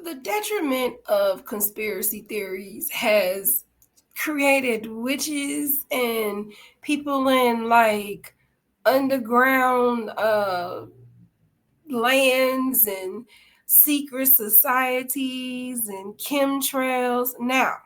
The detriment of conspiracy theories has created witches and people in like underground lands and secret societies and chemtrails. Now,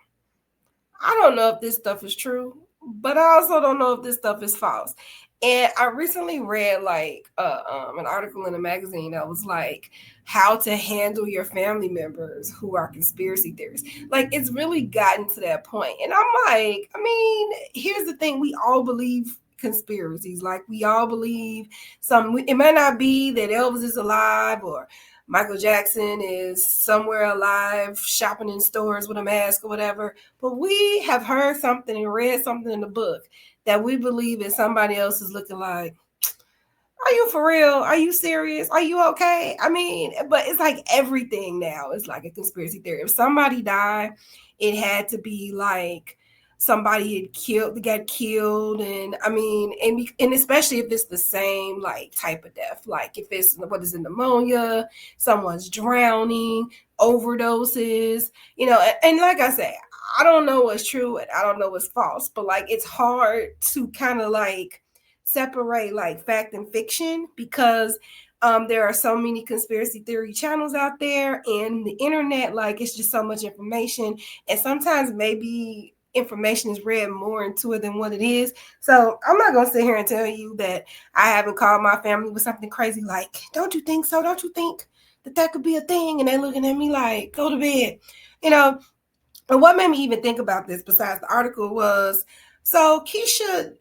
I don't know if this stuff is true, but I also don't know if this stuff is false. And I recently read like an article in a magazine that was like how to handle your family members who are conspiracy theorists. Like it's really gotten to that point. And I'm like, I mean, here's the thing, we all believe conspiracies. Like we all believe some, it might not be that Elvis is alive or Michael Jackson is somewhere alive shopping in stores with a mask or whatever, but we have heard something and read something in the book that we believe is somebody else is looking like, are you for real? Are you serious? Are you okay? I mean, but it's like everything now is like a conspiracy theory. If somebody died, it had to be like somebody got killed, and I mean, and especially if it's the same like type of death, like if it's what is it, pneumonia, someone's drowning, overdoses, and like I say, I don't know what's true and I don't know what's false, but like it's hard to kind of like separate like fact and fiction because there are so many conspiracy theory channels out there and the internet, like it's just so much information, and sometimes maybe information is read more into it than what it is. So I'm not gonna sit here and tell you that I haven't called my family with something crazy like, don't you think so? Don't you think that could be a thing? And they're looking at me like, go to bed, And what made me even think about this besides the article was, so Keisha,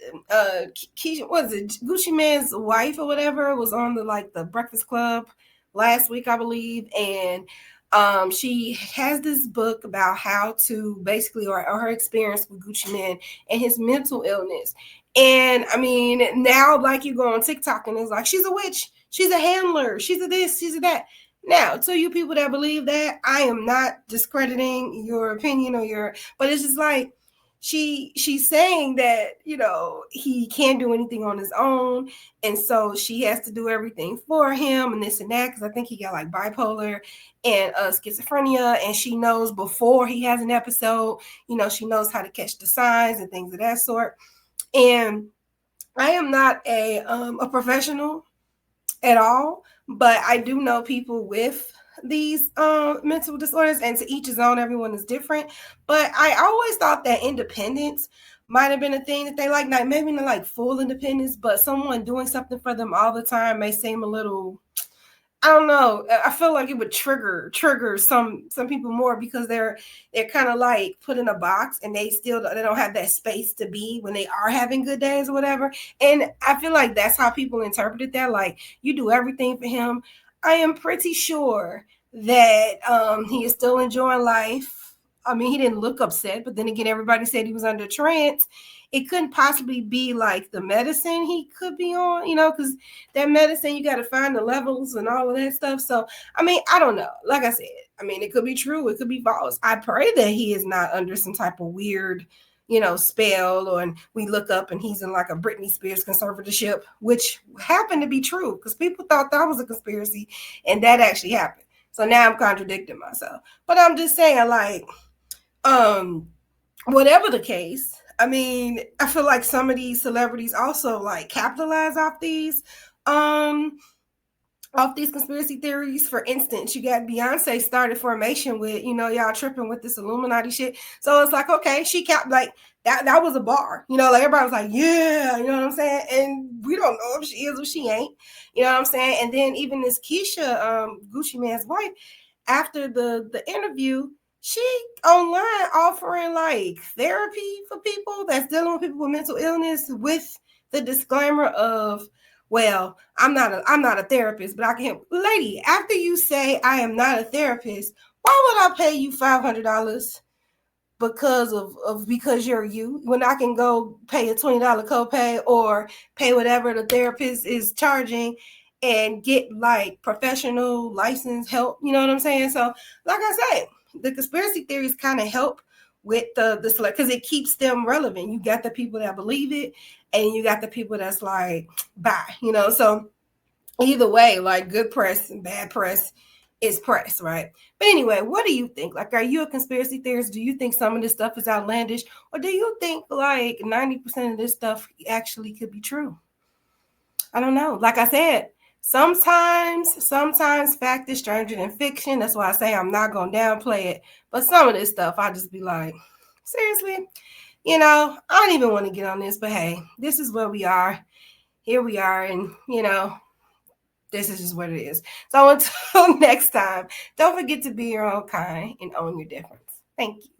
was it Gucci Mane's wife or whatever, was on the Breakfast Club last week, I believe, and she has this book about how to basically, or her experience with Gucci Mane and his mental illness. And I mean, now like you go on TikTok and it's like, she's a witch, she's a handler, she's a this, she's a that. Now, to you people that believe that, I am not discrediting your opinion but it's just like she's saying that, he can't do anything on his own. And so she has to do everything for him and this and that. Cause I think he got like bipolar and schizophrenia. And she knows before he has an episode, she knows how to catch the signs and things of that sort. And I am not a professional at all, but I do know people with these mental disorders, and to each his own, everyone is different. But I always thought that independence might have been a thing that they like, not maybe not like full independence, but someone doing something for them all the time may seem a little, I don't know. I feel like it would trigger some people more because they're kind of like put in a box and they don't have that space to be when they are having good days or whatever. And I feel like that's how people interpreted that. Like, you do everything for him. I am pretty sure that he is still enjoying life. I mean, he didn't look upset, but then again, everybody said he was under trance. It couldn't possibly be like the medicine he could be on, because that medicine, you got to find the levels and all of that stuff. So, I mean, I don't know. Like I said, I mean, it could be true. It could be false. I pray that he is not under some type of weird, spell, or we look up and he's in like a Britney Spears conservatorship, which happened to be true because people thought that was a conspiracy and that actually happened. So now I'm contradicting myself. But I'm just saying, like, whatever the case, I mean, I feel like some of these celebrities also like capitalize off these conspiracy theories. For instance, you got Beyonce started Formation with, y'all tripping with this Illuminati shit. So it's like, okay, she kept like that was a bar, like everybody was like, yeah, you know what I'm saying? And we don't know if she is or she ain't, you know what I'm saying? And then even this Keisha, Gucci Mane's wife, after the interview, she online offering like therapy for people that's dealing with people with mental illness with the disclaimer of, well, I'm not a therapist, but I can help. Lady, after you say I am not a therapist, why would I pay you $500 because you're you, when I can go pay a $20 copay or pay whatever the therapist is charging and get like professional licensed help? You know what I'm saying? So like I say, the conspiracy theories kind of help with the because it keeps them relevant. You got the people that believe it and you got the people that's like, bye, so either way, like good press and bad press, it's press, right? But anyway, what do you think? Like, are you a conspiracy theorist? Do you think some of this stuff is outlandish? Or do you think like 90% of this stuff actually could be true? I don't know. Like I said, sometimes fact is stranger than fiction. That's why I say I'm not gonna downplay it. But some of this stuff, I just be like, seriously, I don't even want to get on this. But hey, this is where we are. Here we are, and this is just what it is. So until next time, don't forget to be your own kind and own your difference. Thank you.